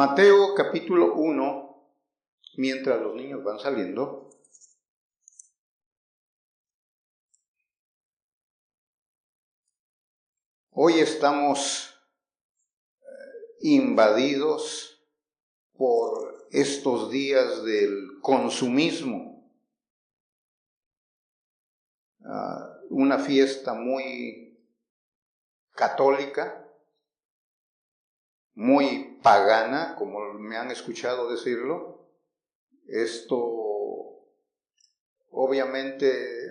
Mateo capítulo 1, mientras los niños van saliendo. Hoy estamos invadidos por estos días del consumismo. Una fiesta muy católica, muy pagana, como me han escuchado decirlo. Esto, obviamente,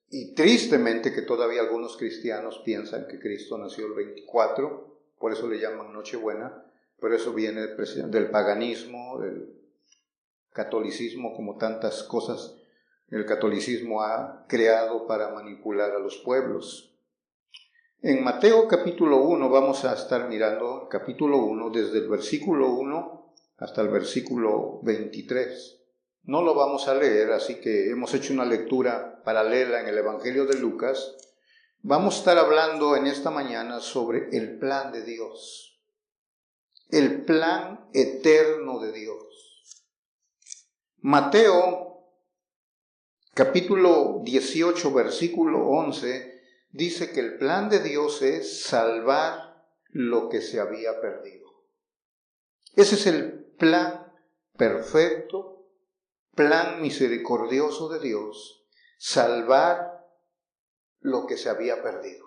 y tristemente, que todavía algunos cristianos piensan que Cristo nació el 24, por eso le llaman Nochebuena, pero eso viene del paganismo, del catolicismo, como tantas cosas el catolicismo ha creado para manipular a los pueblos. En Mateo capítulo 1 vamos a estar mirando capítulo 1 desde el versículo 1 hasta el versículo 23. No lo vamos a leer, así que hemos hecho una lectura paralela en el Evangelio de Lucas. Vamos a estar hablando en esta mañana sobre el plan de Dios, el plan eterno de Dios. Mateo capítulo 18, versículo 11, dice que el plan de Dios es salvar lo que se había perdido. Ese es el plan perfecto, plan misericordioso de Dios, salvar lo que se había perdido.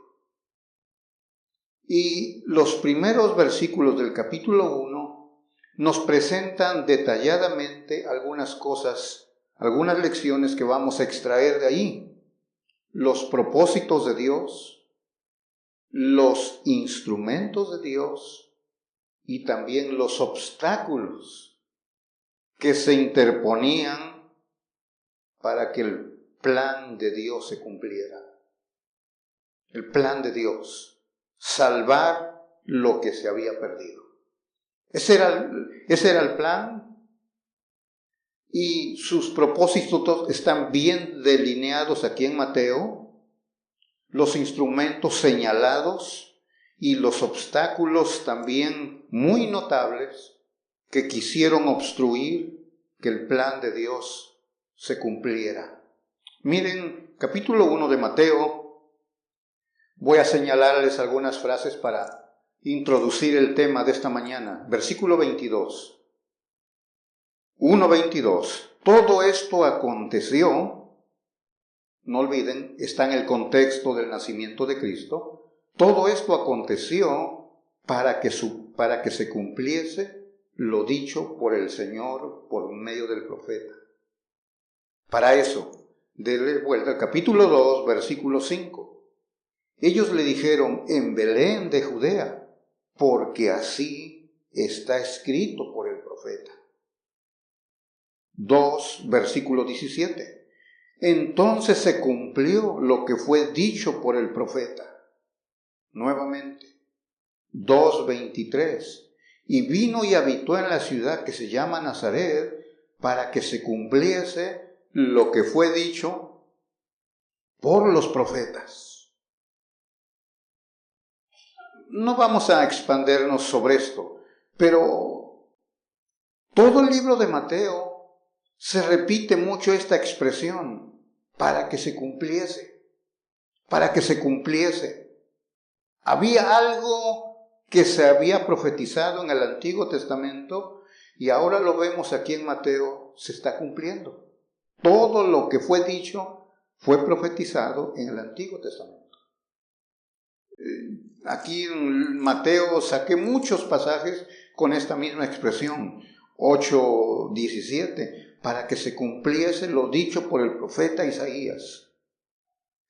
Y los primeros versículos del capítulo 1 nos presentan detalladamente algunas cosas, algunas lecciones que vamos a extraer de ahí. Los propósitos de Dios, los instrumentos de Dios y también los obstáculos que se interponían para que el plan de Dios se cumpliera. El plan de Dios, salvar lo que se había perdido. Ese era el plan, y sus propósitos están bien delineados aquí en Mateo, los instrumentos señalados y los obstáculos también muy notables que quisieron obstruir que el plan de Dios se cumpliera. Miren, capítulo 1 de Mateo, voy a señalarles algunas frases para introducir el tema de esta mañana. Versículo 22. 1:22. Todo esto aconteció, no olviden, está en el contexto del nacimiento de Cristo. Todo esto aconteció para que se cumpliese lo dicho por el Señor por medio del profeta. Para eso, denle vuelta al capítulo 2, versículo 5. Ellos le dijeron: en Belén de Judea, porque así está escrito por el profeta. 2, versículo 17. Entonces se cumplió lo que fue dicho por el profeta. Nuevamente. 2:23. Y vino y habitó en la ciudad que se llama Nazaret, para que se cumpliese lo que fue dicho por los profetas. No vamos a expandernos sobre esto, pero todo el libro de Mateo se repite mucho esta expresión: para que se cumpliese, para que se cumpliese. Había algo que se había profetizado en el Antiguo Testamento y ahora lo vemos aquí en Mateo, se está cumpliendo. Todo lo que fue dicho fue profetizado en el Antiguo Testamento. Aquí en Mateo saqué muchos pasajes con esta misma expresión. 8:17. Para que se cumpliese lo dicho por el profeta Isaías.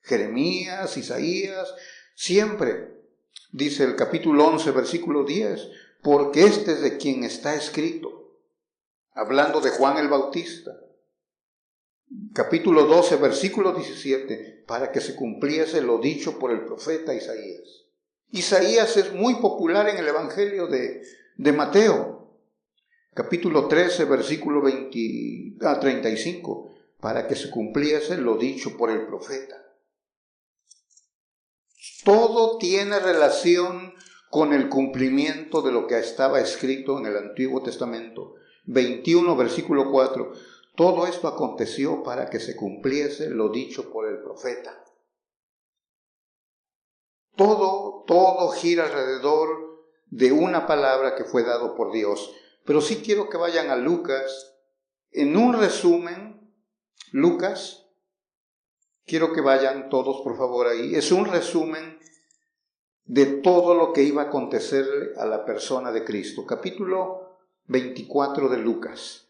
Jeremías, Isaías, siempre, dice el capítulo 11, versículo 10, porque este es de quien está escrito, hablando de Juan el Bautista. Capítulo 12, versículo 17, para que se cumpliese lo dicho por el profeta Isaías. Isaías es muy popular en el Evangelio de Mateo. Capítulo 13, versículo 35, para que se cumpliese lo dicho por el profeta. Todo tiene relación con el cumplimiento de lo que estaba escrito en el Antiguo Testamento. 21, versículo 4. Todo esto aconteció para que se cumpliese lo dicho por el profeta. Todo gira alrededor de una palabra que fue dado por Dios. Pero sí quiero que vayan a Lucas. En un resumen, Lucas, quiero que vayan todos por favor ahí. Es un resumen de todo lo que iba a acontecerle a la persona de Cristo. Capítulo 24 de Lucas.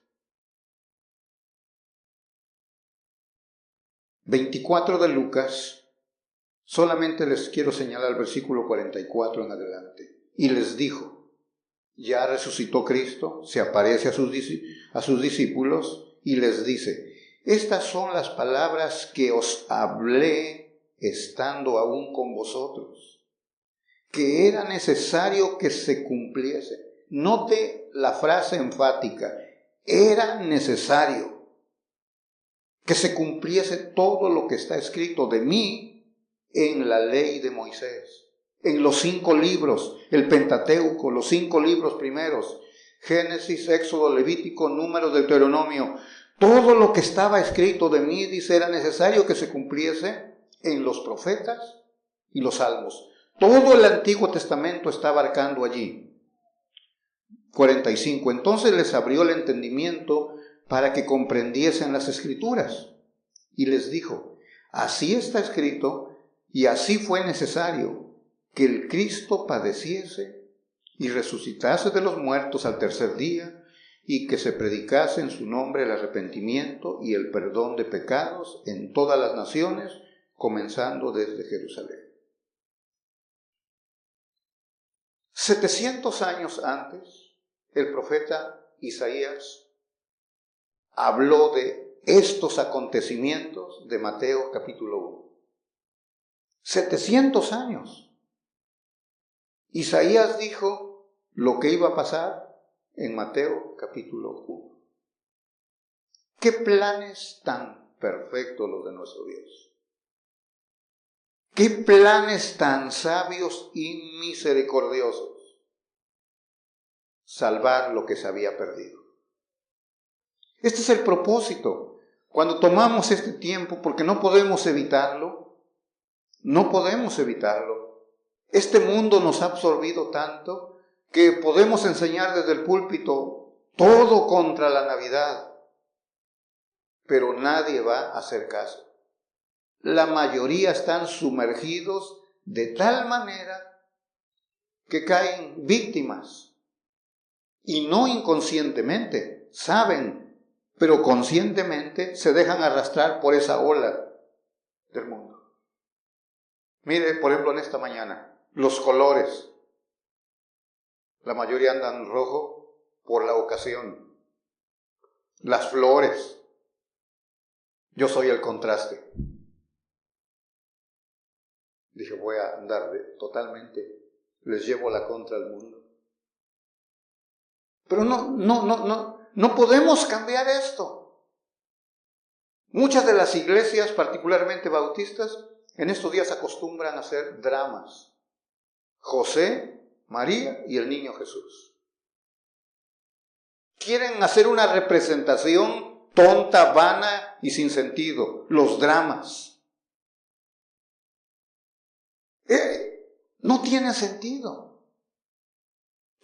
24 de Lucas, solamente les quiero señalar el versículo 44 en adelante. Y les dijo, ya resucitó Cristo, se aparece a sus discípulos y les dice, estas son las palabras que os hablé estando aún con vosotros, que era necesario que se cumpliese. Note la frase enfática, era necesario que se cumpliese todo lo que está escrito de mí en la ley de Moisés, en los 5 libros, el Pentateuco, los 5 libros primeros, Génesis, Éxodo, Levítico, Números, Deuteronomio. Todo lo que estaba escrito de mí, dice, era necesario que se cumpliese en los profetas y los salmos. Todo el Antiguo Testamento está abarcando allí. 45. Entonces les abrió el entendimiento para que comprendiesen las Escrituras. Y les dijo, así está escrito, y así fue necesario que el Cristo padeciese y resucitase de los muertos al tercer día, y que se predicase en su nombre el arrepentimiento y el perdón de pecados en todas las naciones, comenzando desde Jerusalén. 700 años antes, el profeta Isaías habló de estos acontecimientos de Mateo capítulo 1. 700 años. Isaías dijo lo que iba a pasar en Mateo capítulo 1. ¿Qué planes tan perfectos los de nuestro Dios? ¿Qué planes tan sabios y misericordiosos? Salvar lo que se había perdido. Este es el propósito. Cuando tomamos este tiempo, porque no podemos evitarlo, Este mundo nos ha absorbido tanto que podemos enseñar desde el púlpito todo contra la Navidad, pero nadie va a hacer caso. La mayoría están sumergidos de tal manera que caen víctimas y no inconscientemente, saben, pero conscientemente se dejan arrastrar por esa ola del mundo. Mire, por ejemplo, en esta mañana, los colores. La mayoría andan rojo por la ocasión. Las flores. Yo soy el contraste. Dije, voy a andar totalmente, les llevo la contra al mundo. Pero no podemos cambiar esto. Muchas de las iglesias, particularmente bautistas, en estos días acostumbran a hacer dramas. José, María y el niño Jesús. Quieren hacer una representación tonta, vana y sin sentido. Los dramas. No tienen sentido.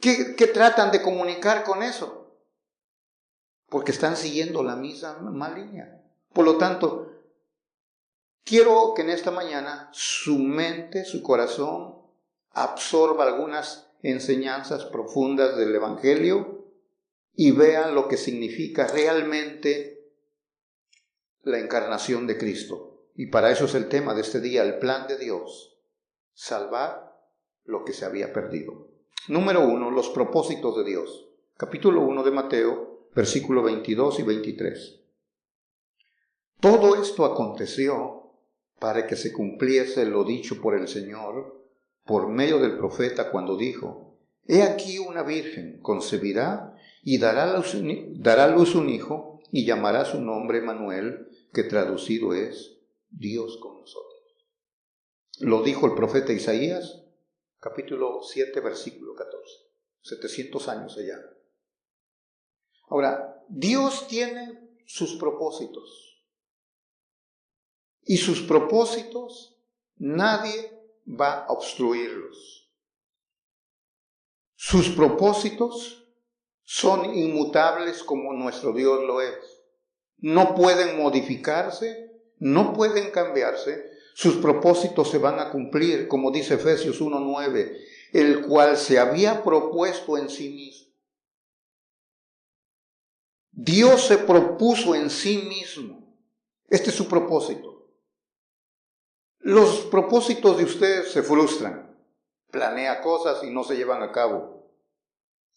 ¿Qué tratan de comunicar con eso? Porque están siguiendo la misma línea. Por lo tanto, quiero que en esta mañana su mente, su corazón, absorba algunas enseñanzas profundas del Evangelio y vean lo que significa realmente la encarnación de Cristo. Y para eso es el tema de este día, el plan de Dios, salvar lo que se había perdido. Número 1, los propósitos de Dios. Capítulo 1 de Mateo, versículos 22 y 23. Todo esto aconteció para que se cumpliese lo dicho por el Señor por medio del profeta cuando dijo: He aquí una virgen concebirá y dará a luz un hijo y llamará su nombre Emmanuel, que traducido es Dios con nosotros. Lo dijo el profeta Isaías, capítulo 7, versículo 14. 700 años allá. Ahora, Dios tiene sus propósitos. Y sus propósitos nadie va a obstruirlos. Sus propósitos son inmutables como nuestro Dios lo es. No pueden modificarse, no pueden cambiarse. Sus propósitos se van a cumplir, como dice Efesios 1:9, el cual se había propuesto en sí mismo. Dios se propuso en sí mismo. Este es su propósito. Los propósitos de ustedes se frustran. Planea cosas y no se llevan a cabo.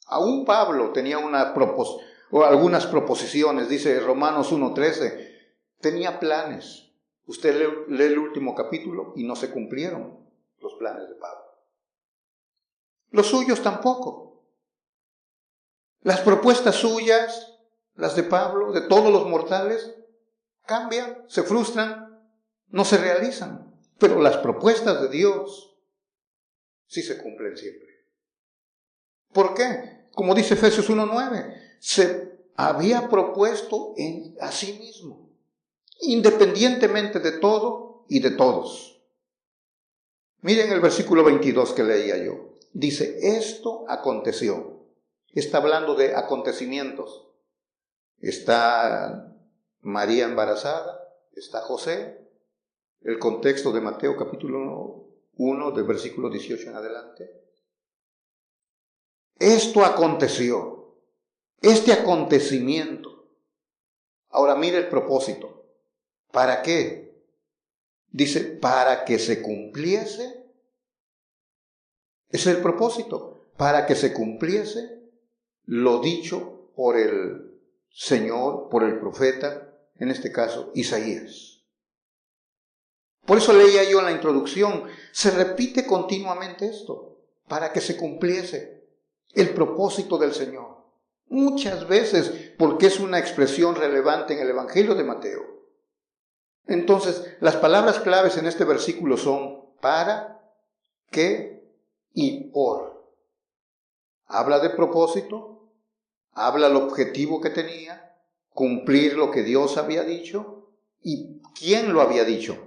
Aún Pablo tenía algunas proposiciones, dice Romanos 1:13, tenía planes. Usted lee el último capítulo y no se cumplieron los planes de Pablo. Los suyos tampoco. Las propuestas suyas, las de Pablo, de todos los mortales, cambian, se frustran, no se realizan. Pero las propuestas de Dios sí se cumplen siempre. ¿Por qué? Como dice Efesios 1:9, se había propuesto a sí mismo, independientemente de todo y de todos. Miren el versículo 22 que leía yo. Dice, esto aconteció. Está hablando de acontecimientos. Está María embarazada, está José. El contexto de Mateo capítulo 1, del versículo 18 en adelante. Esto aconteció, este acontecimiento. Ahora mire el propósito. ¿Para qué? Dice, para que se cumpliese. Ese es el propósito. Para que se cumpliese lo dicho por el Señor, por el profeta, en este caso Isaías. Por eso leía yo en la introducción, se repite continuamente esto, para que se cumpliese el propósito del Señor. Muchas veces, porque es una expresión relevante en el Evangelio de Mateo. Entonces, las palabras claves en este versículo son para, que y por. Habla de propósito, habla del objetivo que tenía, cumplir lo que Dios había dicho y quién lo había dicho.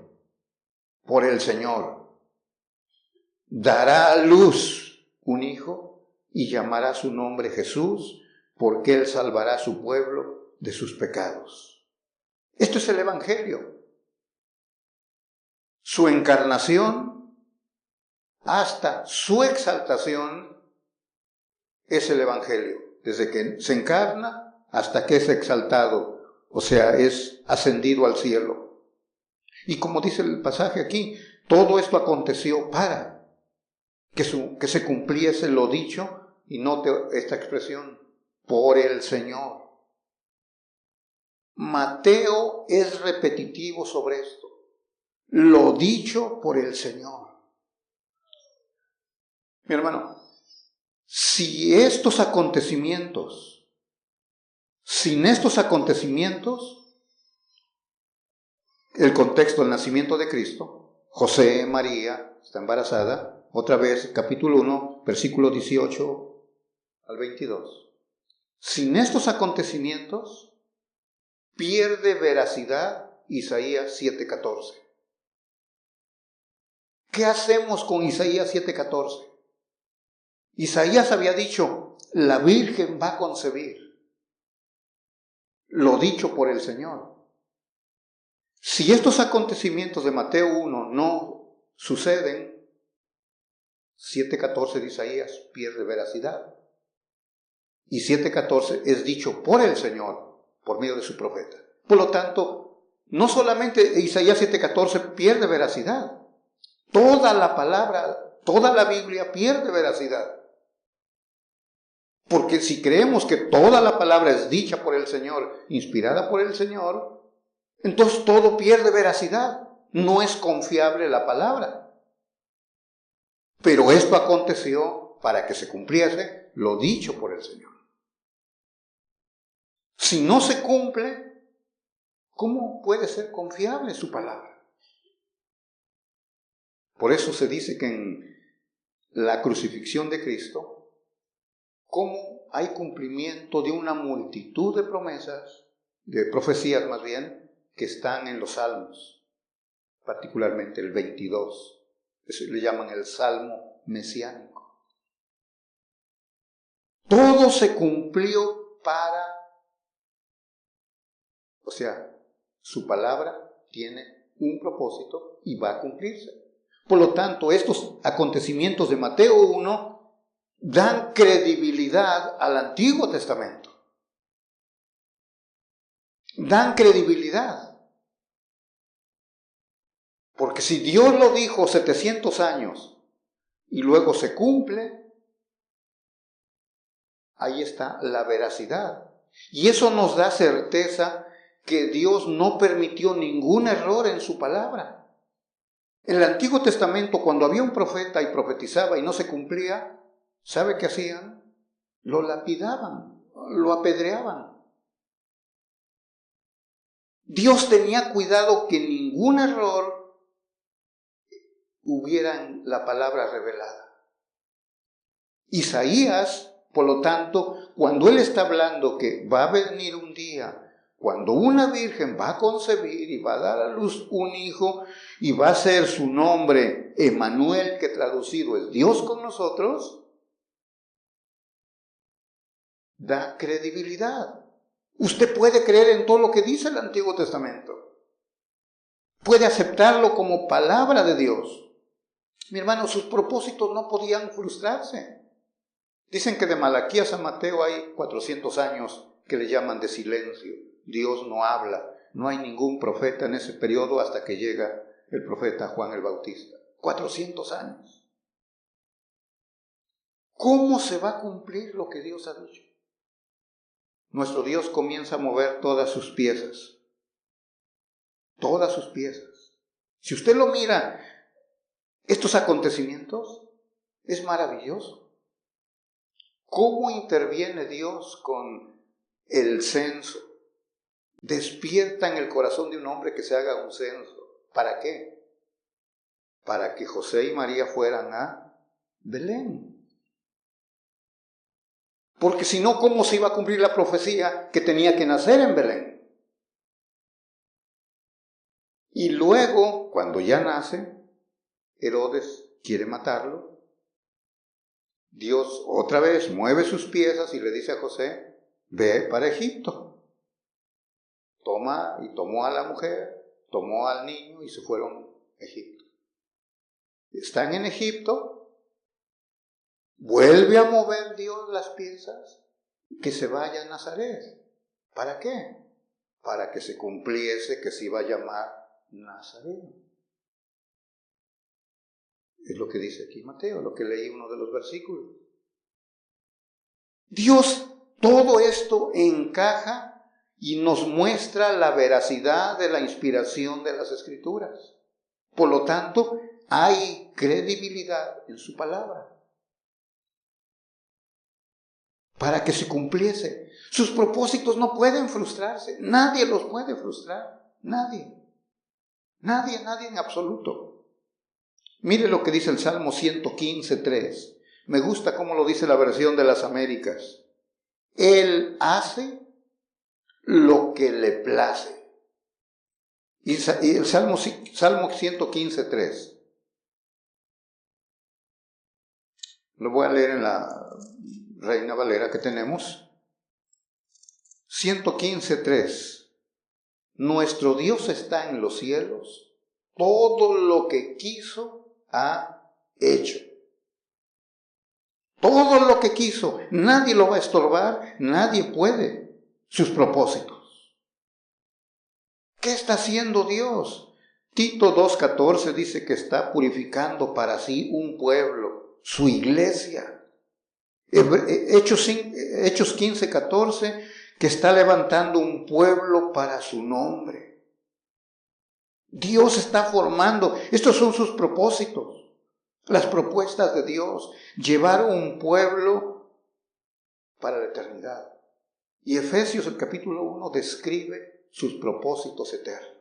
Por el Señor. Dará a luz un hijo y llamará su nombre Jesús, porque él salvará a su pueblo de sus pecados. Esto es el Evangelio. Su encarnación hasta su exaltación es el Evangelio. Desde que se encarna hasta que es exaltado, o sea, es ascendido al cielo. Y como dice el pasaje aquí, todo esto aconteció para que se cumpliese lo dicho, y note esta expresión, por el Señor. Mateo es repetitivo sobre esto. Lo dicho por el Señor. Mi hermano, sin estos acontecimientos, el contexto del nacimiento de Cristo, José, María, está embarazada, otra vez, capítulo 1, versículo 18 al 22. Sin estos acontecimientos, pierde veracidad Isaías 7:14. ¿Qué hacemos con Isaías 7:14? Isaías había dicho, la Virgen va a concebir. Lo dicho por el Señor. Si estos acontecimientos de Mateo 1 no suceden, 7:14 de Isaías pierde veracidad. Y 7:14 es dicho por el Señor, por medio de su profeta. Por lo tanto, no solamente Isaías 7:14 pierde veracidad, toda la palabra, toda la Biblia pierde veracidad. Porque si creemos que toda la palabra es dicha por el Señor, inspirada por el Señor, entonces todo pierde veracidad. No es confiable la palabra. Pero esto aconteció para que se cumpliese lo dicho por el Señor. Si no se cumple, ¿cómo puede ser confiable su palabra? Por eso se dice que la crucifixión de Cristo, cómo hay cumplimiento de una multitud de promesas, de profecías más bien, que están en los salmos, particularmente el 22. Eso le llaman el Salmo mesiánico. Todo se cumplió o sea, su palabra tiene un propósito y va a cumplirse. Por lo tanto, estos acontecimientos de Mateo 1 dan credibilidad al Antiguo Testamento. Dan credibilidad. Porque si Dios lo dijo 700 años y luego se cumple, ahí está la veracidad. Y eso nos da certeza que Dios no permitió ningún error en su palabra. En el Antiguo Testamento, cuando había un profeta y profetizaba y no se cumplía, ¿sabe qué hacían? Lo lapidaban, lo apedreaban. Dios tenía cuidado que ningún error hubiera en la palabra revelada. Isaías, por lo tanto, cuando él está hablando que va a venir un día cuando una virgen va a concebir y va a dar a luz un hijo y va a ser su nombre Emmanuel, que traducido es Dios con nosotros, da credibilidad. Usted puede creer en todo lo que dice el Antiguo Testamento. Puede aceptarlo como palabra de Dios. Mi hermano, sus propósitos no podían frustrarse. Dicen que de Malaquías a Mateo hay 400 años que le llaman de silencio. Dios no habla. No hay ningún profeta en ese periodo hasta que llega el profeta Juan el Bautista. 400 años. ¿Cómo se va a cumplir lo que Dios ha dicho? Nuestro Dios comienza a mover todas sus piezas. Todas sus piezas. Si usted lo mira, estos acontecimientos, es maravilloso. ¿Cómo interviene Dios con el censo? Despierta en el corazón de un hombre que se haga un censo. ¿Para qué? Para que José y María fueran a Belén. Porque si no, ¿cómo se iba a cumplir la profecía que tenía que nacer en Belén? Y luego, cuando ya nace, Herodes quiere matarlo. Dios otra vez mueve sus piezas y le dice a José, ve para Egipto. Tomó a la mujer, tomó al niño y se fueron a Egipto. Están en Egipto, vuelve a mover Dios las piezas, que se vaya a Nazaret. ¿Para qué? Para que se cumpliese que se iba a llamar Nazareno. Es lo que dice aquí Mateo, lo que leí uno de los versículos. Dios, todo esto encaja y nos muestra la veracidad de la inspiración de las Escrituras. Por lo tanto, hay credibilidad en su palabra. Para que se cumpliese. Sus propósitos no pueden frustrarse. Nadie los puede frustrar. Nadie. Nadie en absoluto. Mire lo que dice el Salmo 115:3. Me gusta cómo lo dice la versión de las Américas. Él hace lo que le place. Y el Salmo 115:3. Lo voy a leer en la Reina Valera que tenemos. 115:3. Nuestro Dios está en los cielos. Todo lo que quiso ha hecho. Todo lo que quiso. Nadie lo va a estorbar. Nadie puede sus propósitos. ¿Qué está haciendo Dios? Tito 2:14 dice que está purificando para sí un pueblo, su iglesia. Hechos 15:14 que está levantando un pueblo para su nombre. Dios está formando, estos son sus propósitos, las propuestas de Dios, llevar un pueblo para la eternidad. Y Efesios, el capítulo 1, describe sus propósitos eternos.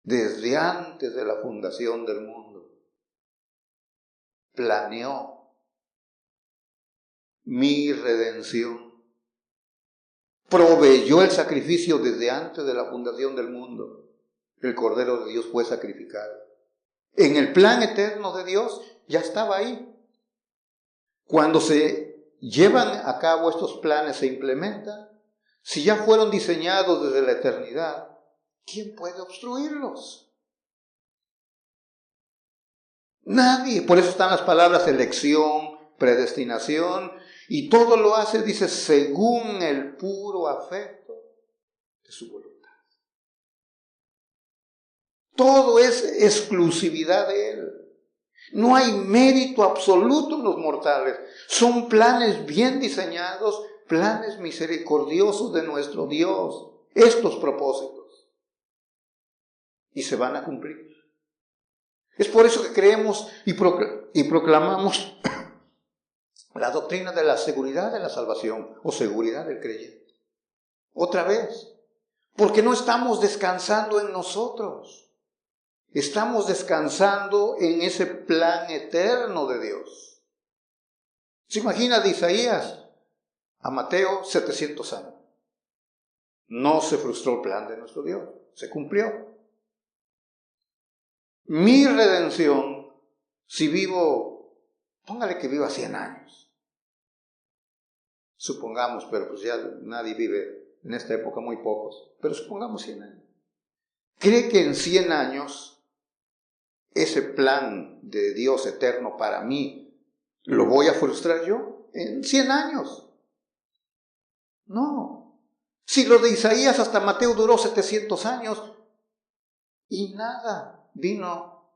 Desde antes de la fundación del mundo, planeó mi redención, proveyó el sacrificio desde antes de la fundación del mundo. El Cordero de Dios fue sacrificado. En el plan eterno de Dios ya estaba ahí. Cuando se llevan a cabo estos planes, se implementan, si ya fueron diseñados desde la eternidad, ¿quién puede obstruirlos? Nadie. Por eso están las palabras elección, predestinación, y todo lo hace, dice, según el puro afecto de su voluntad. Todo es exclusividad de Él. No hay mérito absoluto en los mortales. Son planes bien diseñados, planes misericordiosos de nuestro Dios. Estos propósitos. Y se van a cumplir. Es por eso que creemos y proclamamos la doctrina de la seguridad de la salvación o seguridad del creyente. Otra vez, porque no estamos descansando en nosotros. Estamos descansando en ese plan eterno de Dios. ¿Se imagina de Isaías a Mateo 700 años? No se frustró el plan de nuestro Dios, se cumplió. Mi redención, si vivo, póngale que viva 100 años. Supongamos, pero pues ya nadie vive en esta época, muy pocos, pero supongamos 100 años. ¿Cree que en 100 años ese plan de Dios eterno para mí lo voy a frustrar yo? ¿En 100 años? No. Si lo de Isaías hasta Mateo duró 700 años y nada vino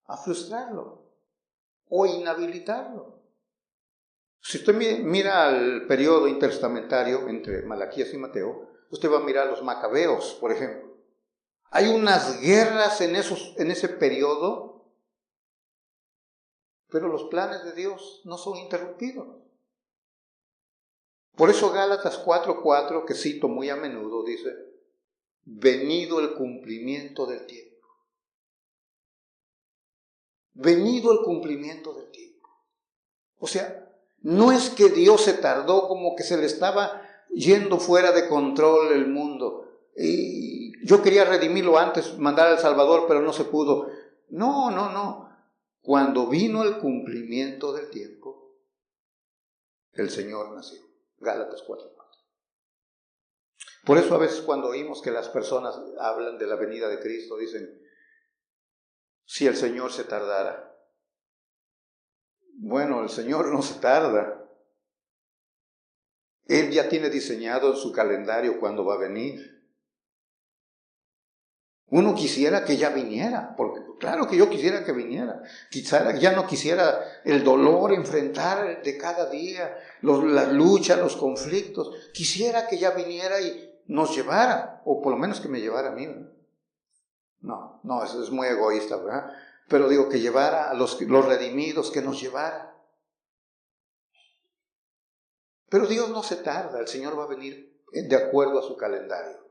a frustrarlo o inhabilitarlo. Si usted mira el periodo intertestamentario entre Malaquías y Mateo, usted va a mirar los macabeos, por ejemplo. Hay unas guerras en ese periodo, pero los planes de Dios no son interrumpidos. Por eso Gálatas 4:4, que cito muy a menudo, dice, venido el cumplimiento del tiempo. Venido el cumplimiento del tiempo. O sea, no es que Dios se tardó, como que se le estaba yendo fuera de control el mundo. Y yo quería redimirlo antes, mandar al Salvador, pero no se pudo. No. Cuando vino el cumplimiento del tiempo, el Señor nació. Gálatas 4:4. Por eso a veces cuando oímos que las personas hablan de la venida de Cristo, dicen, si el Señor se tardara. Bueno, el Señor no se tarda. Él ya tiene diseñado en su calendario cuándo va a venir. Uno quisiera que ya viniera, porque claro que yo quisiera que viniera. Quizá ya no quisiera el dolor, enfrentar de cada día, las luchas, los conflictos. Quisiera que ya viniera y nos llevara, o por lo menos que me llevara a mí, ¿verdad? No, eso es muy egoísta, ¿verdad? Pero digo, que llevara a los redimidos, que nos llevara. Pero Dios no se tarda, el Señor va a venir de acuerdo a su calendario.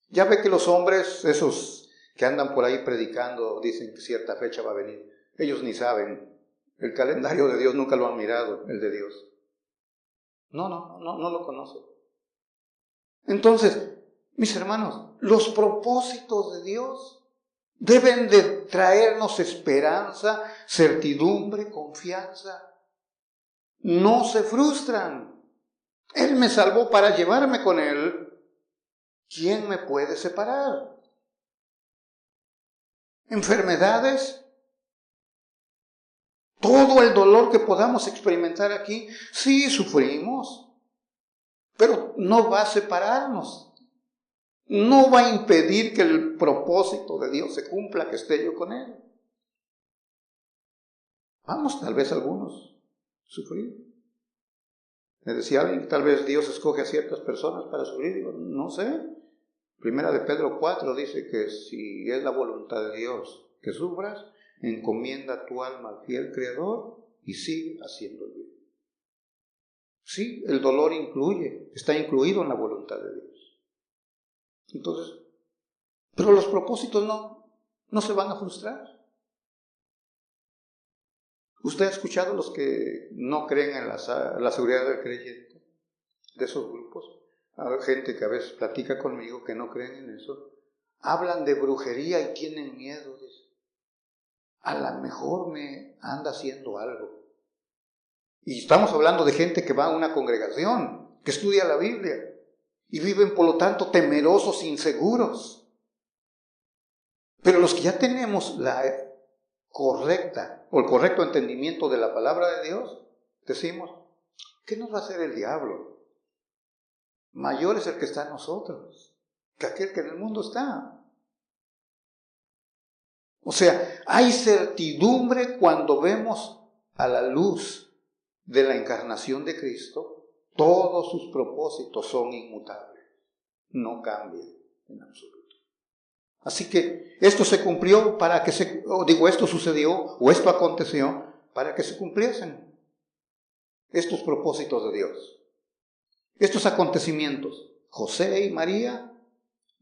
Ya ve que los hombres, esos que andan por ahí predicando, dicen que cierta fecha va a venir. Ellos ni saben. El calendario de Dios nunca lo han mirado, el de Dios. No lo conocen. Entonces, mis hermanos, los propósitos de Dios deben de traernos esperanza, certidumbre, confianza. No se frustran. Él me salvó para llevarme con Él. ¿Quién me puede separar? Enfermedades, todo el dolor que podamos experimentar aquí, sí sufrimos, pero no va a separarnos. No va a impedir que el propósito de Dios se cumpla, que esté yo con Él. Vamos, tal vez algunos, sufrir. Me decía alguien, tal vez Dios escoge a ciertas personas para sufrir. Digo, no sé. Primera de Pedro 4 dice que si es la voluntad de Dios que sufras, encomienda tu alma al fiel Creador y sigue haciendo el bien. Sí, el dolor está incluido en la voluntad de Dios. Entonces, pero los propósitos no se van a frustrar. ¿Usted ha escuchado los que no creen en la seguridad del creyente? De esos grupos. Hay gente que a veces platica conmigo que no creen en eso. Hablan de brujería y tienen miedo. A lo mejor me anda haciendo algo. Y estamos hablando de gente que va a una congregación, que estudia la Biblia, y viven por lo tanto temerosos, inseguros. Pero los que ya tenemos la correcta o el correcto entendimiento de la palabra de Dios, decimos, ¿qué nos va a hacer el diablo? Mayor es el que está en nosotros que aquel que en el mundo está. O sea, hay certidumbre cuando vemos a la luz de la encarnación de Cristo. Todos sus propósitos son inmutables, no cambian en absoluto. Así que esto se cumplió para que esto sucedió o esto aconteció para que se cumpliesen estos propósitos de Dios. Estos acontecimientos, José y María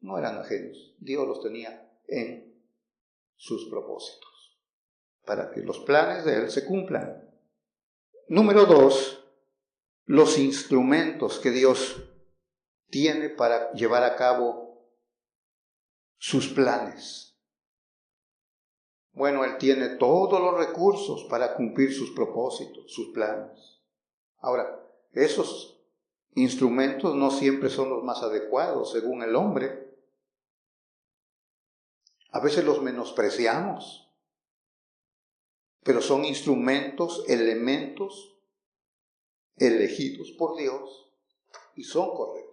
no eran ajenos. Dios los tenía en sus propósitos para que los planes de Él se cumplan. Número 2, los instrumentos que Dios tiene para llevar a cabo sus planes. Bueno, Él tiene todos los recursos para cumplir sus propósitos, sus planes. Ahora, esos instrumentos no siempre son los más adecuados según el hombre. A veces los menospreciamos, pero son instrumentos, elementos elegidos por Dios y son correctos.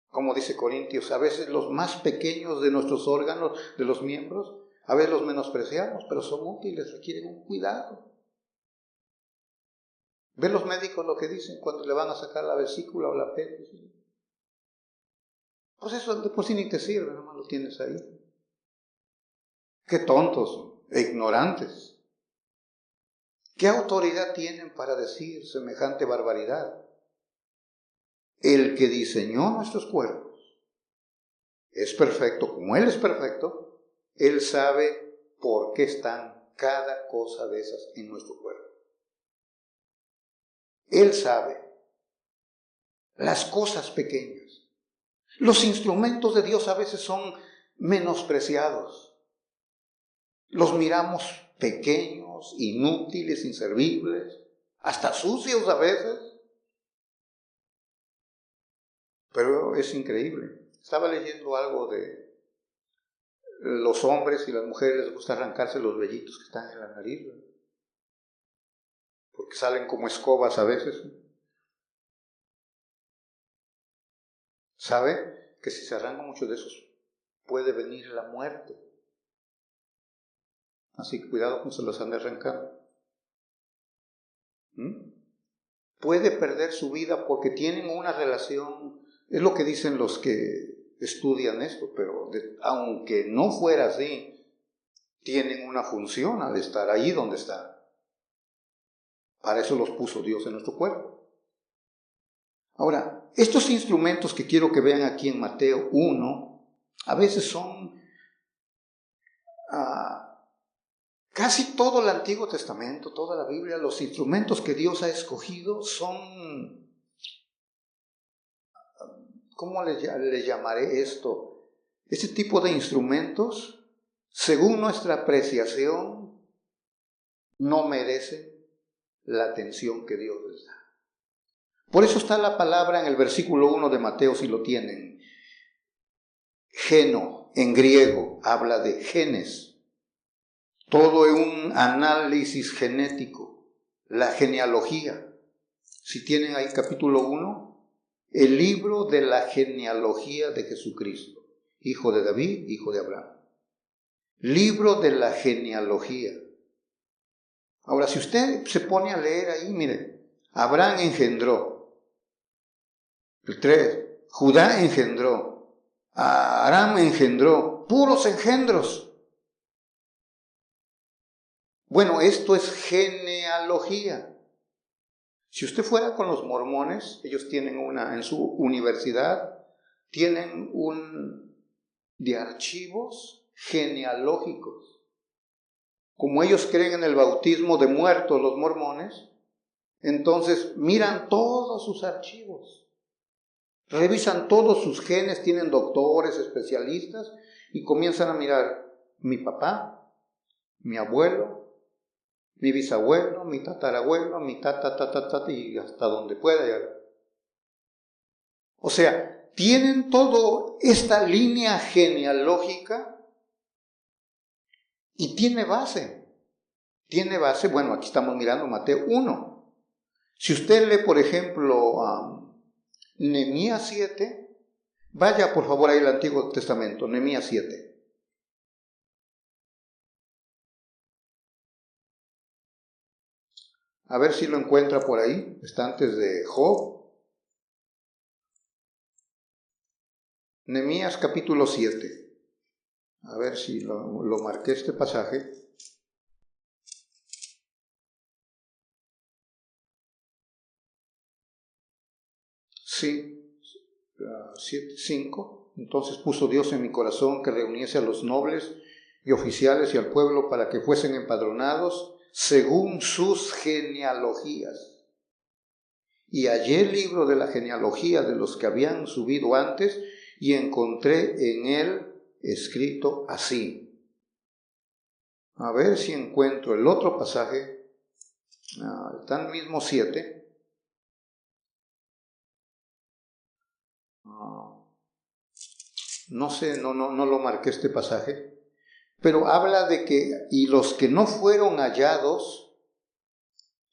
Como dice Corintios, a veces los más pequeños de nuestros órganos, de los miembros, a veces los menospreciamos, pero son útiles, requieren un cuidado. ¿Ven los médicos lo que dicen cuando le van a sacar la vesícula o la apéndice? Pues eso después sí ni te sirve, nomás lo tienes ahí. Qué tontos e ignorantes. ¿Qué autoridad tienen para decir semejante barbaridad? El que diseñó nuestros cuerpos es perfecto, como Él es perfecto, Él sabe por qué están cada cosa de esas en nuestro cuerpo. Él sabe las cosas pequeñas. Los instrumentos de Dios a veces son menospreciados. Los miramos pequeños, inútiles, inservibles, hasta sucios a veces. Pero es increíble. Estaba leyendo algo de los hombres y las mujeres les gusta arrancarse los vellitos que están en la nariz, ¿verdad? Porque salen como escobas a veces. ¿Sabe que si se arrancan muchos de esos puede venir la muerte? Así que cuidado con se los ande arrancando. Puede perder su vida porque tienen una relación, es lo que dicen los que estudian esto, pero aunque no fuera así, tienen una función al estar ahí donde están. Para eso los puso Dios en nuestro cuerpo. Ahora, estos instrumentos que quiero que vean aquí en Mateo 1, a veces son casi todo el Antiguo Testamento, toda la Biblia, los instrumentos que Dios ha escogido son, ¿cómo le llamaré esto? Este tipo de instrumentos, según nuestra apreciación, no merecen la atención que Dios les da. Por eso está la palabra en el versículo 1 de Mateo, si lo tienen. Geno, en griego, habla de genes. Todo es un análisis genético, la genealogía. Si tienen ahí capítulo 1, el libro de la genealogía de Jesucristo, hijo de David, hijo de Abraham. Libro de la genealogía. Ahora, si usted se pone a leer ahí, mire, Abraham engendró. El 3, Judá engendró. Aram engendró. Puros engendros. Bueno, esto es genealogía. Si usted fuera con los mormones, ellos tienen en su universidad, tienen un de archivos genealógicos. como ellos creen en el bautismo de muertos, los mormones, entonces miran todos sus archivos, revisan todos sus genes, tienen doctores, especialistas, y comienzan a mirar mi papá, mi abuelo, mi bisabuelo, mi tatarabuelo, mi y hasta donde pueda llegar. O sea, tienen toda esta línea genealógica y tiene base. Tiene base, bueno, aquí estamos mirando Mateo 1. Si usted lee, por ejemplo, Nehemías 7, vaya por favor ahí al Antiguo Testamento, Nehemías 7. A ver si lo encuentra por ahí, está antes de Job. Nehemías capítulo 7. A ver si lo marqué este pasaje. Sí, 7:5. Entonces puso Dios en mi corazón que reuniese a los nobles y oficiales y al pueblo para que fuesen empadronados según sus genealogías. Y hallé el libro de la genealogía de los que habían subido antes y encontré en él escrito así. A ver si encuentro el otro pasaje. Está en el mismo 7. No sé, no lo marqué este pasaje, pero habla de que, y los que no fueron hallados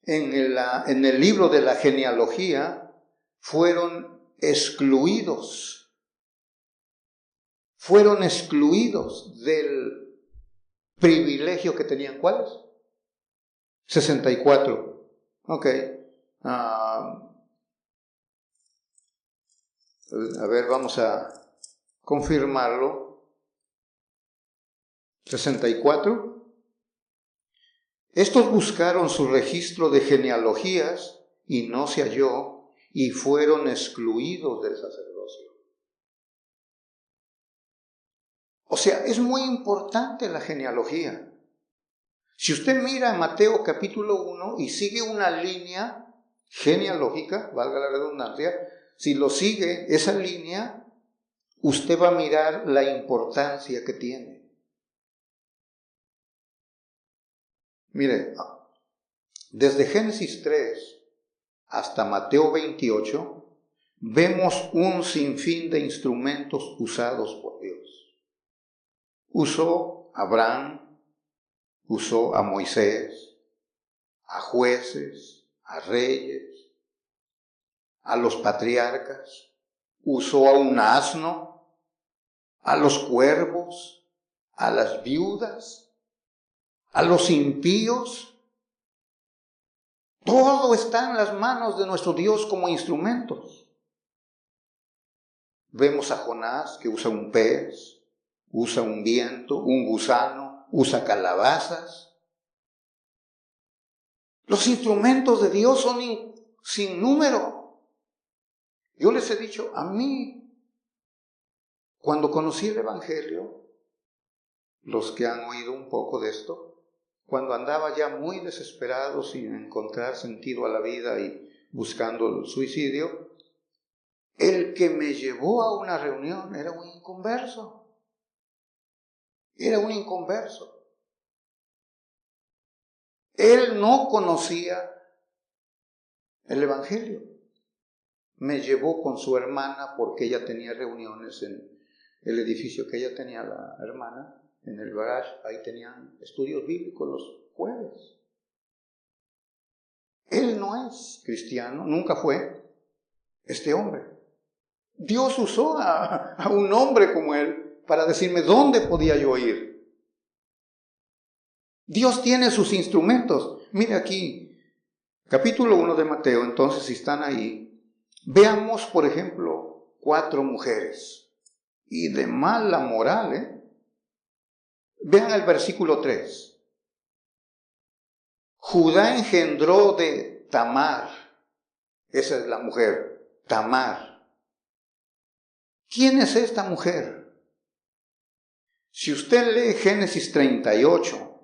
en el libro de la genealogía, fueron excluidos del privilegio que tenían. ¿Cuáles? 64. Ok. A ver, vamos a confirmarlo. 64. Estos buscaron su registro de genealogías y no se halló y fueron excluidos del sacerdocio. O sea, es muy importante la genealogía. Si usted mira Mateo capítulo 1 y sigue una línea genealógica, valga la redundancia, si lo sigue esa línea, usted va a mirar la importancia que tiene. Mire, desde Génesis 3 hasta Mateo 28, vemos un sinfín de instrumentos usados por Dios. Usó a Abraham, usó a Moisés, a jueces, a reyes, a los patriarcas, usó a un asno, a los cuervos, a las viudas, a los impíos. Todo está en las manos de nuestro Dios como instrumentos. Vemos a Jonás que usa un pez, usa un viento, un gusano, usa calabazas. Los instrumentos de Dios son sin número. Yo les he dicho, a mí, cuando conocí el Evangelio, los que han oído un poco de esto, cuando andaba ya muy desesperado sin encontrar sentido a la vida y buscando el suicidio, el que me llevó a una reunión era un inconverso. Era un inconverso. Él no conocía el Evangelio. Me llevó con su hermana porque ella tenía reuniones en el edificio que ella tenía, la hermana, en el garage. Ahí tenían estudios bíblicos los jueves. Él no es cristiano, nunca fue este hombre. Dios usó a un hombre como él para decirme dónde podía yo ir. Dios tiene sus instrumentos. Mire aquí, capítulo 1 de Mateo, entonces si están ahí, veamos por ejemplo 4 mujeres y de mala moral. Vean el versículo 3. Judá engendró de Tamar, esa es la mujer, Tamar. ¿Quién es esta mujer? Si usted lee Génesis 38,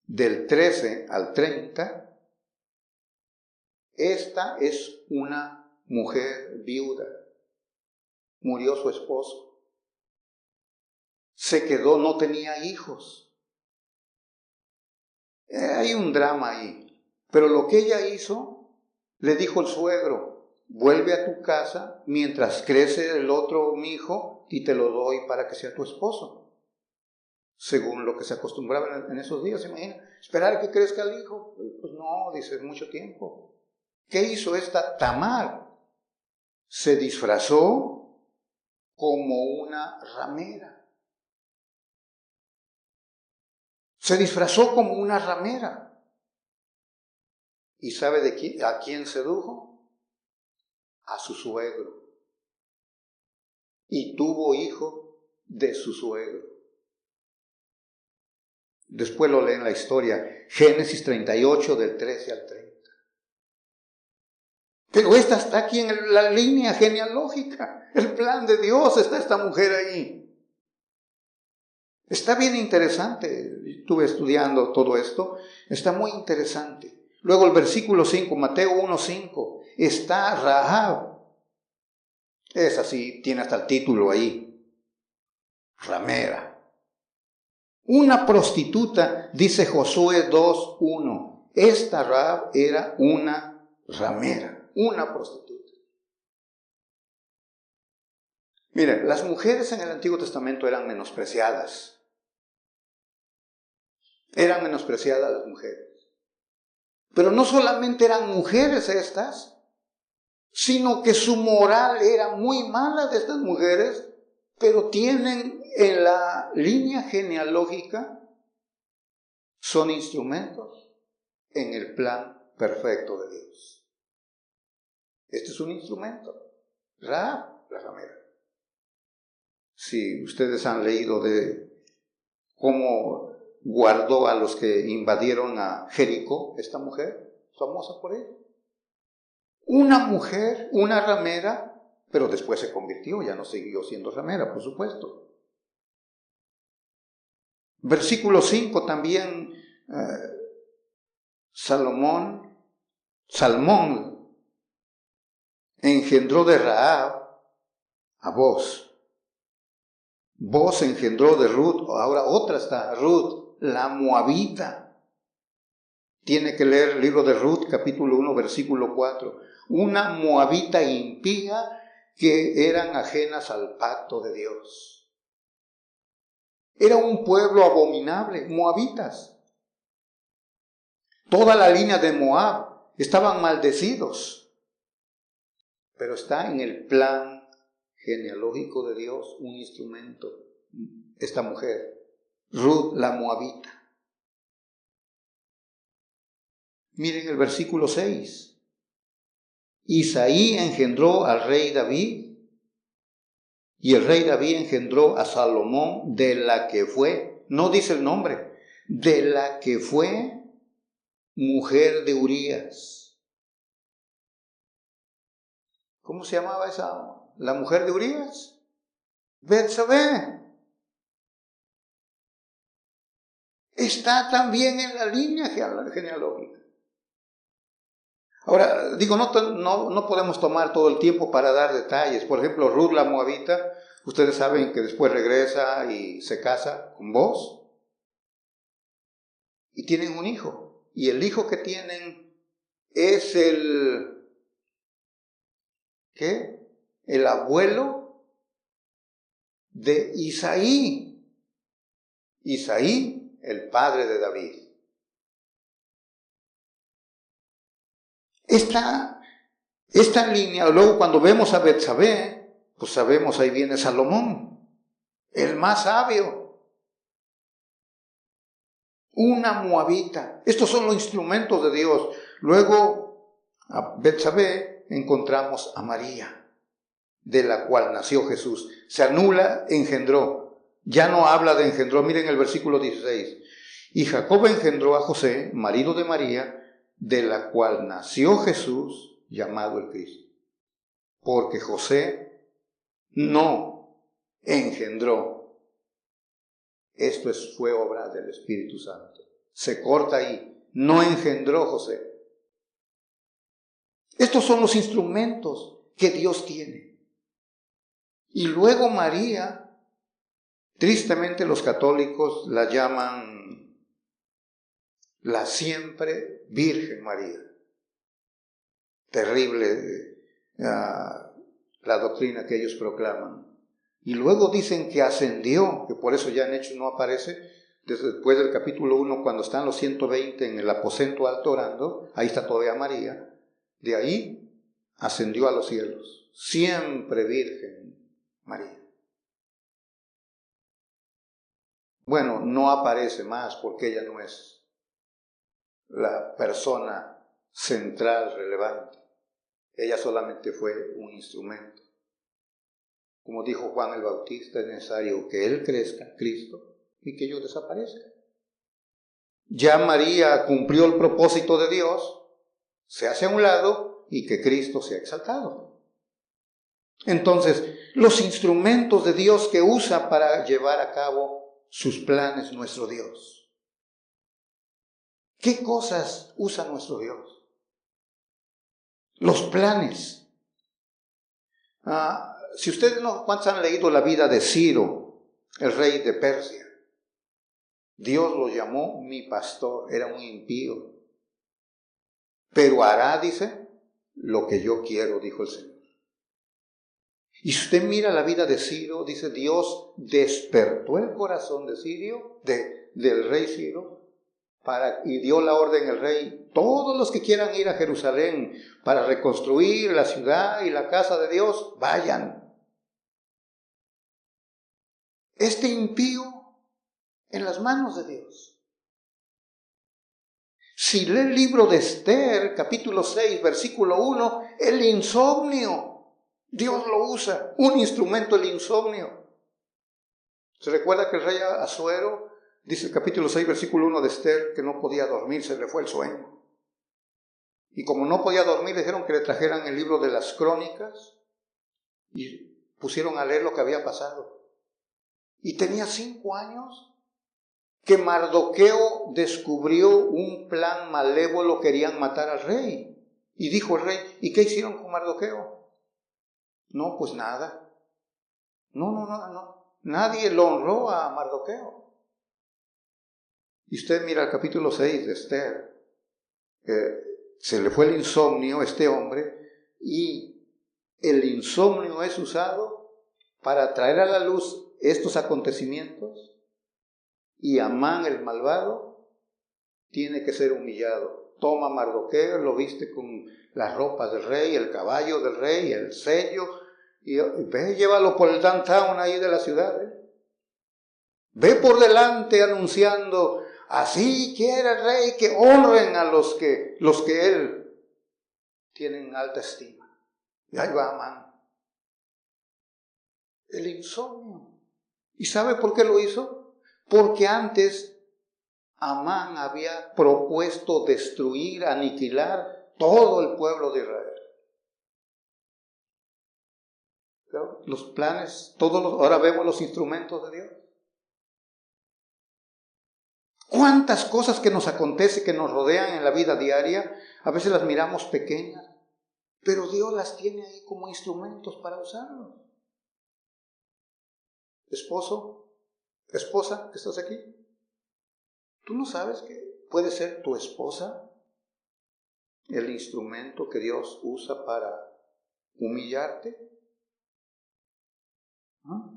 del 13 al 30, esta es una mujer viuda. Murió su esposo. Se quedó, no tenía hijos. Hay un drama ahí. Pero lo que ella hizo, le dijo el suegro: vuelve a tu casa mientras crece el otro mi hijo y te lo doy para que sea tu esposo. Según lo que se acostumbraba en esos días, imagina, esperar que crezca el hijo. Pues no, dice, mucho tiempo. ¿Qué hizo esta Tamar? Se disfrazó como una ramera. Se disfrazó como una ramera. ¿Y sabe a quién sedujo? A su suegro. Y tuvo hijo de su suegro. Después lo leen la historia, Génesis 38 del 13 al 30. Pero esta está aquí en la línea genealógica, el plan de Dios, está esta mujer ahí. Está bien interesante, estuve estudiando todo esto, está muy interesante. Luego el versículo 5, Mateo 1:5, está Rahab. Es así, tiene hasta el título ahí, ramera. Una prostituta, dice Josué 2:1. Esta Rahab era una ramera, una prostituta. Miren, las mujeres en el Antiguo Testamento eran menospreciadas. Eran menospreciadas las mujeres. Pero no solamente eran mujeres estas, sino que su moral era muy mala de estas mujeres, pero tienen en la línea genealógica, son instrumentos en el plan perfecto de Dios. Este es un instrumento, Rahab, la ramera. Si ustedes han leído de cómo guardó a los que invadieron a Jericó, esta mujer, famosa por ello. Una mujer, una ramera, pero después se convirtió, ya no siguió siendo ramera, por supuesto. Versículo 5 también, Salmón engendró de Rahab a Boz. Boz engendró de Ruth, ahora otra está, Ruth, la moabita. Tiene que leer el libro de Ruth, capítulo 1, versículo 4. Una moabita impía que eran ajenas al pacto de Dios. Era un pueblo abominable, moabitas. Toda la línea de Moab estaban maldecidos. Pero está en el plan genealógico de Dios un instrumento, esta mujer, Ruth la moabita. Miren el versículo 6. Isaí engendró al rey David, y el rey David engendró a Salomón, de la que fue, no dice el nombre, de la que fue mujer de Urías. ¿Cómo se llamaba la mujer de Urías? Betsabé. Está también en la línea genealógica. Ahora, digo, no podemos tomar todo el tiempo para dar detalles. Por ejemplo, Ruth la moabita, ustedes saben que después regresa y se casa con Boz. Y tienen un hijo. Y el hijo que tienen es el abuelo de Isaí. Isaí, el padre de David. Esta línea, luego cuando vemos a Betsabé, pues sabemos, ahí viene Salomón, el más sabio. Una moabita. Estos son los instrumentos de Dios. Luego, a Betsabé encontramos a María, de la cual nació Jesús. Se anula, engendró. Ya no habla de engendró. Miren el versículo 16. Y Jacob engendró a José, marido de María, de la cual nació Jesús, llamado el Cristo. Porque José no engendró. Esto fue obra del Espíritu Santo. Se corta ahí. No engendró José. Estos son los instrumentos que Dios tiene. Y luego María, tristemente los católicos la llaman la siempre Virgen María. Terrible la doctrina que ellos proclaman. Y luego dicen que ascendió, que por eso ya en Hechos no aparece, después del capítulo 1, cuando están los 120 en el aposento alto orando, ahí está todavía María, de ahí ascendió a los cielos, siempre Virgen María. Bueno, no aparece más porque ella no es la persona central relevante. Ella solamente fue un instrumento. Como dijo Juan el Bautista, es necesario que Él crezca, Cristo, y que yo desaparezca. Ya María cumplió el propósito de Dios, se hace a un lado y que Cristo sea exaltado. Entonces, los instrumentos de Dios que usa para llevar a cabo sus planes nuestro Dios. ¿Qué cosas usa nuestro Dios? Los planes. Si ustedes ¿cuántos han leído la vida de Ciro, el rey de Persia? Dios lo llamó mi pastor, era un impío. Pero hará, dice, lo que yo quiero, dijo el Señor. Y si usted mira la vida de Ciro, dice Dios despertó el corazón de Ciro, del rey Ciro, y dio la orden al rey, todos los que quieran ir a Jerusalén para reconstruir la ciudad y la casa de Dios, vayan. Este impío en las manos de Dios. Si lee el libro de Esther, capítulo 6, versículo 1, el insomnio, Dios lo usa, un instrumento, el insomnio. ¿Se recuerda que el rey Asuero, dice el capítulo 6, versículo 1 de Esther, que no podía dormir, se le fue el sueño? Y como no podía dormir, le dijeron que le trajeran el libro de las crónicas y pusieron a leer lo que había pasado. Y tenía 5 años que Mardoqueo descubrió un plan malévolo, querían matar al rey. Y dijo el rey, ¿y qué hicieron con Mardoqueo? No, pues nada. No. Nadie lo honró a Mardoqueo. Y usted mira el capítulo 6 de Esther. Se le fue el insomnio a este hombre y el insomnio es usado para traer a la luz estos acontecimientos y Amán el malvado tiene que ser humillado. Toma a Mardoqueo, lo viste con las ropas del rey, el caballo del rey, el sello, y ve, llévalo por el downtown ahí de la ciudad. Ve por delante anunciando, así quiere el rey que honren a los que él tiene en alta estima. Y ahí va Amán. El insomnio. ¿Y sabe por qué lo hizo? Porque antes Amán había propuesto destruir, aniquilar todo el pueblo de Israel. Los planes, ahora vemos los instrumentos de Dios. ¿Cuántas cosas que nos acontecen, que nos rodean en la vida diaria? A veces las miramos pequeñas, pero Dios las tiene ahí como instrumentos para usarlos. Esposo, esposa, que estás aquí, ¿tú no sabes que puede ser tu esposa el instrumento que Dios usa para humillarte? ¿Ah?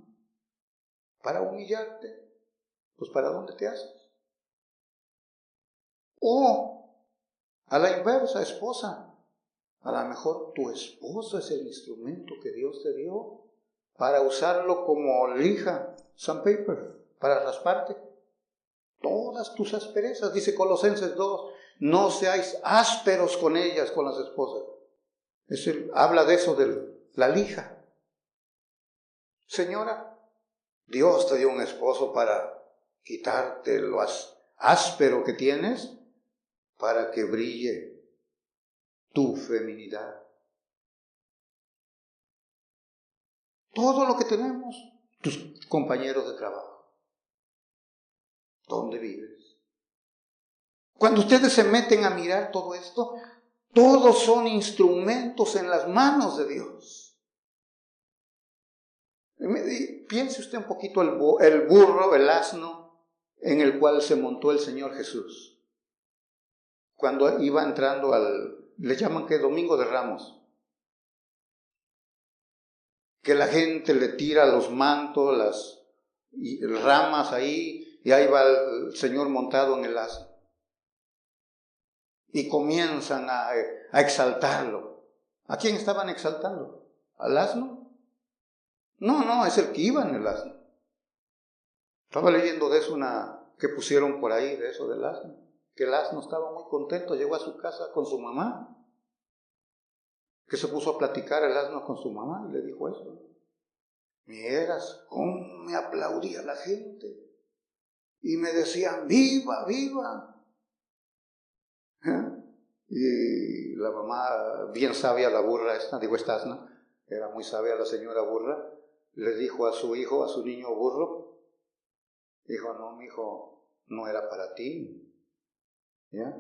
Para humillarte, pues ¿para dónde te haces? O a la inversa, esposa, a lo mejor tu esposo es el instrumento que Dios te dio para usarlo como lija, sandpaper, para rasparte todas tus asperezas. Dice Colosenses 2, no seáis ásperos con ellas, con las esposas. Habla de eso, de la lija. Señora, Dios te dio un esposo para quitarte lo áspero que tienes, para que brille tu feminidad. Todo lo que tenemos, tus compañeros de trabajo. ¿Dónde vives? Cuando ustedes se meten a mirar todo esto, todos son instrumentos en las manos de Dios. Piense usted un poquito el burro, el asno, en el cual se montó el Señor Jesús. Cuando iba entrando le llaman que Domingo de Ramos. Que la gente le tira los mantos, las ramas ahí, y ahí va el Señor montado en el asno. Y comienzan a exaltarlo. ¿A quién estaban exaltando? ¿Al asno? No, es el que iba en el asno. Estaba leyendo de eso que pusieron por ahí, de eso del asno. Que el asno estaba muy contento, llegó a su casa con su mamá. Que se puso a platicar el asno con su mamá y le dijo eso. Vieras cómo me aplaudía la gente. Y me decían, ¡viva, viva! Y la mamá, bien sabia, la burra esta asna, era muy sabia la señora burra, le dijo a su hijo, a su niño burro, dijo, no, mi hijo, no era para ti, ¿ya?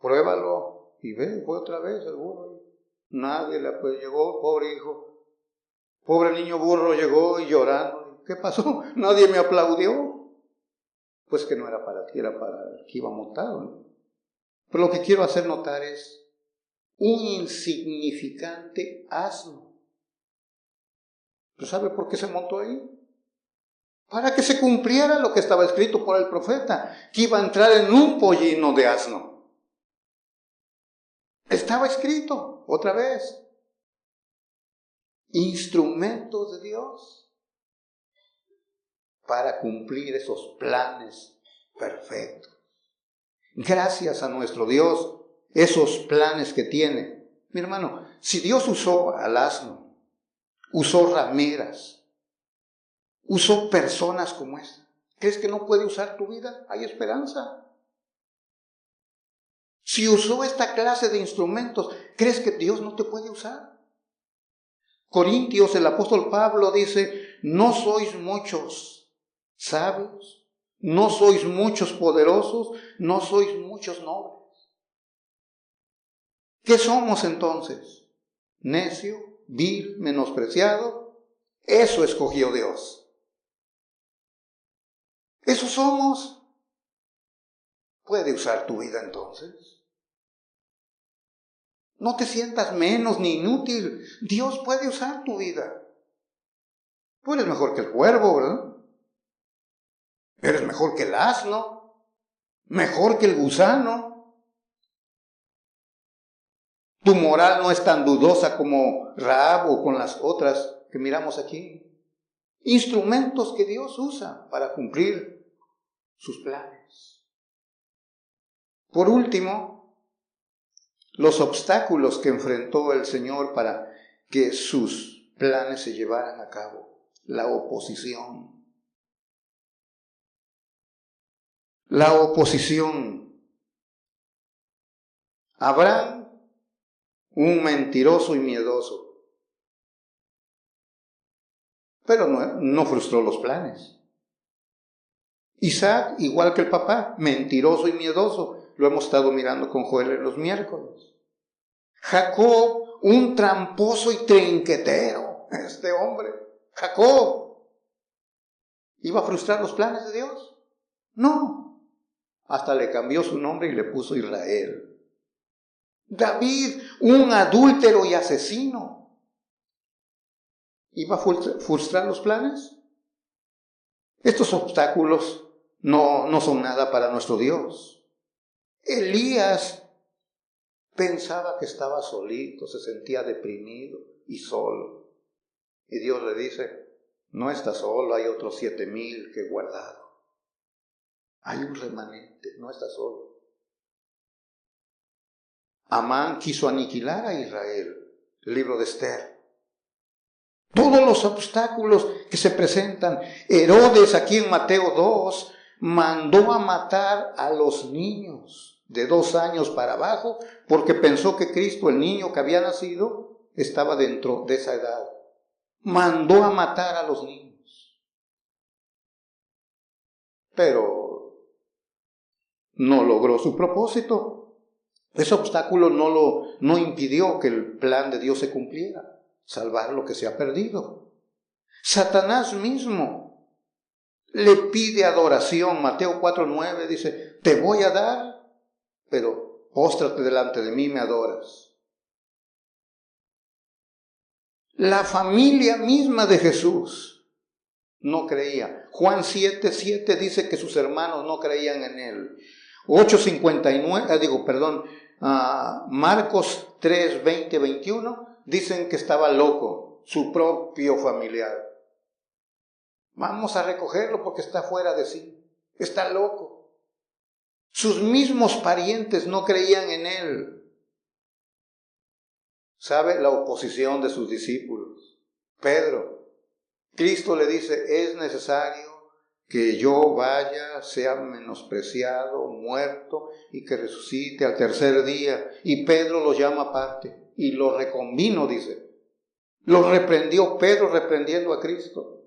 Pruébalo, y ve, fue otra vez el burro. Nadie llegó, pobre hijo, pobre niño burro llegó y llorando, ¿qué pasó? Nadie me aplaudió. Pues que no era para ti, era para el que iba montado, ¿no? Pero lo que quiero hacer notar es un insignificante asno. ¿Pero sabe por qué se montó ahí? Para que se cumpliera lo que estaba escrito por el profeta, que iba a entrar en un pollino de asno. Estaba escrito, otra vez. Instrumentos de Dios para cumplir esos planes perfectos. Gracias a nuestro Dios, esos planes que tiene. Mi hermano, si Dios usó al asno, usó rameras, usó personas como esta, ¿crees que no puede usar tu vida? Hay esperanza. Si usó esta clase de instrumentos, ¿crees que Dios no te puede usar? Corintios, el apóstol Pablo dice, no sois muchos sabios, no sois muchos poderosos, no sois muchos nobles. ¿Qué somos entonces? Necio, vil, menospreciado. Eso escogió Dios. Eso somos. ¿Puede usar tu vida entonces? No te sientas menos ni inútil. Dios puede usar tu vida. Tú eres mejor que el cuervo, ¿verdad? Eres mejor que el asno. Mejor que el gusano. Tu moral no es tan dudosa como Rahab o con las otras que miramos aquí. Instrumentos que Dios usa para cumplir sus planes. Por último, los obstáculos que enfrentó el Señor para que sus planes se llevaran a cabo. La oposición. La oposición. Abraham, un mentiroso y miedoso. Pero no frustró los planes. Isaac, igual que el papá, mentiroso y miedoso. Lo hemos estado mirando con Joel en los miércoles. Jacob, un tramposo y trinquetero. Este hombre, Jacob, ¿iba a frustrar los planes de Dios? No. Hasta le cambió su nombre y le puso Israel. David, un adúltero y asesino. ¿Iba a frustrar los planes? Estos obstáculos no son nada para nuestro Dios. Elías pensaba que estaba solito, se sentía deprimido y solo. Y Dios le dice, no estás solo, hay otros 7,000 que he guardado. Hay un remanente, no estás solo. Amán quiso aniquilar a Israel, el libro de Esther. Todos los obstáculos que se presentan. Herodes, aquí en Mateo 2, mandó a matar a los niños de 2 años para abajo, porque pensó que Cristo, el niño que había nacido, estaba dentro de esa edad. Mandó a matar a los niños. Pero no logró su propósito. Ese obstáculo no impidió que el plan de Dios se cumpliera, salvar lo que se ha perdido. Satanás mismo le pide adoración. Mateo 4:9 dice, te voy a dar, pero póstrate delante de mí, me adoras. La familia misma de Jesús no creía. Juan 7:7 dice que sus hermanos no creían en él. 8:59, Marcos 3:20-21 dicen que estaba loco, su propio familiar. Vamos a recogerlo porque está fuera de sí, está loco. Sus mismos parientes no creían en él. ¿Sabe? La oposición de sus discípulos. Pedro, Cristo le dice, es necesario que yo vaya, sea menospreciado, muerto y que resucite al tercer día. Y Pedro lo llama aparte y lo reconvino, dice. Lo reprendió Pedro reprendiendo a Cristo.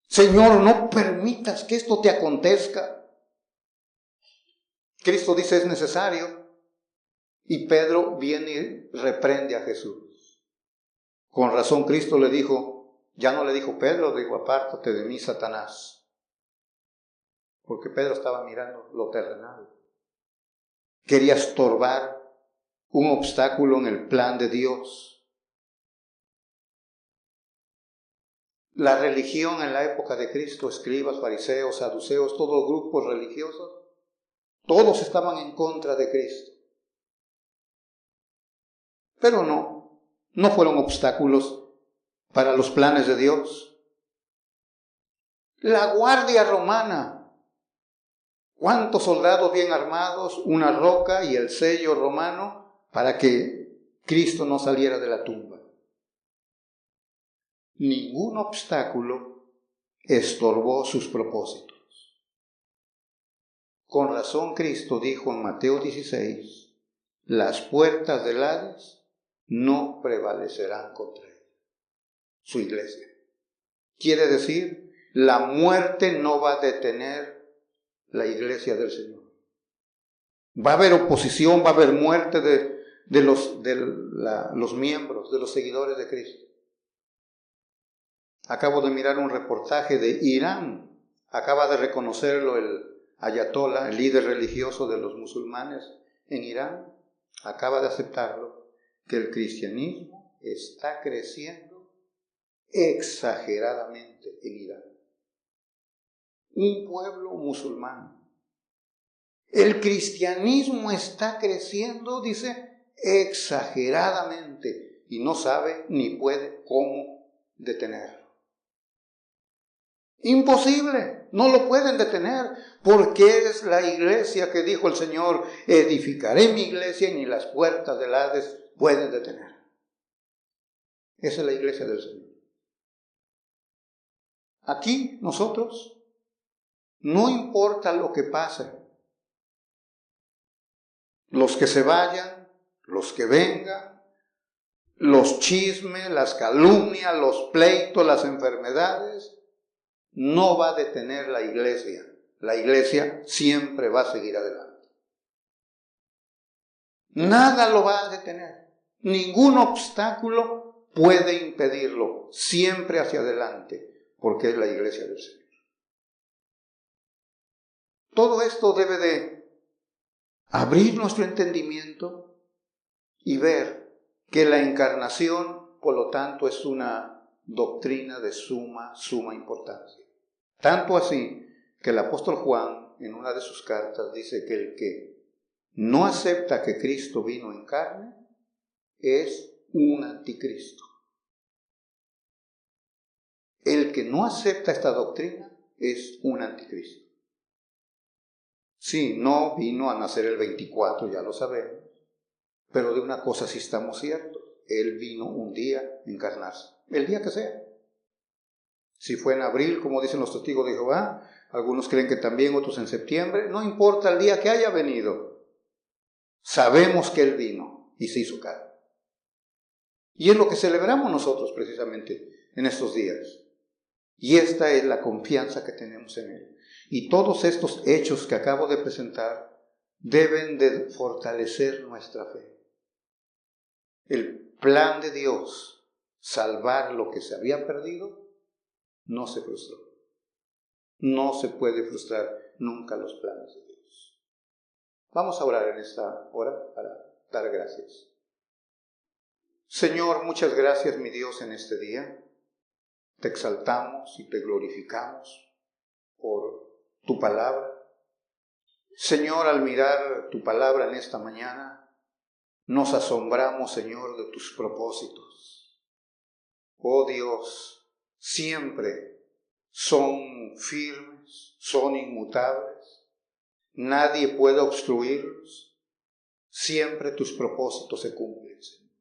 Señor, no permitas que esto te acontezca. Cristo dice, es necesario. Y Pedro viene y reprende a Jesús. Con razón Cristo le dijo, ya no le dijo Pedro, dijo, apártate de mí, Satanás. Porque Pedro estaba mirando lo terrenal. Quería estorbar un obstáculo en el plan de Dios. La religión en la época de Cristo, escribas, fariseos, saduceos, todos los grupos religiosos, todos estaban en contra de Cristo. Pero no fueron obstáculos para los planes de Dios. La guardia romana, ¿cuántos soldados bien armados? Una roca y el sello romano para que Cristo no saliera de la tumba. Ningún obstáculo estorbó sus propósitos. Con razón Cristo dijo en Mateo 16, las puertas del Hades no prevalecerán contra él, su iglesia. Quiere decir, la muerte no va a detener la iglesia del Señor. Va a haber oposición, va a haber muerte de los miembros, de los seguidores de Cristo. Acabo de mirar un reportaje de Irán. Acaba de reconocerlo el ayatolá, el líder religioso de los musulmanes en Irán. Acaba de aceptarlo, que el cristianismo está creciendo exageradamente en Irán. Un pueblo musulmán. El cristianismo está creciendo, dice, exageradamente y no sabe ni puede cómo detenerlo. Imposible, no lo pueden detener, porque es la iglesia que dijo el Señor, edificaré mi iglesia y ni las puertas del Hades pueden detener. Esa es la iglesia del Señor. Aquí nosotros, no importa lo que pase, los que se vayan, los que vengan, los chismes, las calumnias, los pleitos, las enfermedades, no va a detener la iglesia. La iglesia siempre va a seguir adelante. Nada lo va a detener. Ningún obstáculo puede impedirlo. Siempre hacia adelante, porque es la iglesia del Señor. Todo esto debe de abrir nuestro entendimiento y ver que la encarnación, por lo tanto, es una doctrina de suma importancia. Tanto así que el apóstol Juan, en una de sus cartas, dice que el que no acepta que Cristo vino en carne es un anticristo. El que no acepta esta doctrina es un anticristo. Sí, no vino a nacer el 24, ya lo sabemos, pero de una cosa sí estamos ciertos. Él vino un día a encarnarse, el día que sea. Si fue en abril, como dicen los testigos de Jehová, algunos creen que también, otros en septiembre, no importa el día que haya venido. Sabemos que Él vino y se hizo carne. Y es lo que celebramos nosotros precisamente en estos días. Y esta es la confianza que tenemos en Él. Y todos estos hechos que acabo de presentar deben de fortalecer nuestra fe. El plan de Dios, salvar lo que se había perdido, no se frustró. No se puede frustrar nunca los planes de Dios. Vamos a orar en esta hora para dar gracias. Señor, muchas gracias, mi Dios, en este día. Te exaltamos y te glorificamos por tu palabra. Señor, al mirar tu palabra en esta mañana, nos asombramos, Señor, de tus propósitos. Oh Dios, siempre son firmes, son inmutables. Nadie puede obstruirlos. Siempre tus propósitos se cumplen, Señor.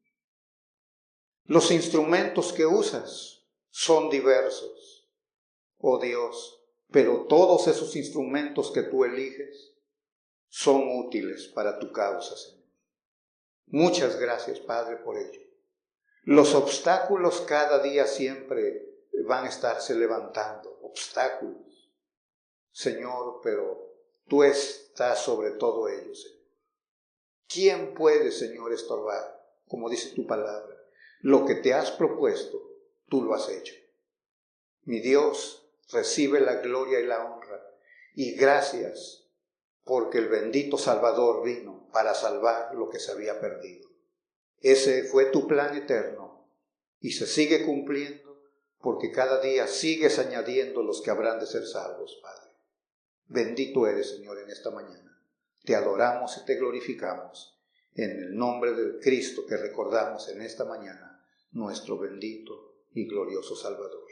Los instrumentos que usas son diversos, oh Dios, pero todos esos instrumentos que tú eliges son útiles para tu causa, Señor. Muchas gracias, Padre, por ello. Los obstáculos cada día siempre van a estarse levantando, obstáculos, Señor, pero tú estás sobre todo ello, Señor. ¿Quién puede, Señor, estorbar? Como dice tu palabra, lo que te has propuesto, tú lo has hecho. Mi Dios, recibe la gloria y la honra, y gracias porque el bendito Salvador vino para salvar lo que se había perdido. Ese fue tu plan eterno y se sigue cumpliendo porque cada día sigues añadiendo los que habrán de ser salvos, Padre. Bendito eres, Señor, en esta mañana. Te adoramos y te glorificamos en el nombre del Cristo que recordamos en esta mañana, nuestro bendito y glorioso Salvador.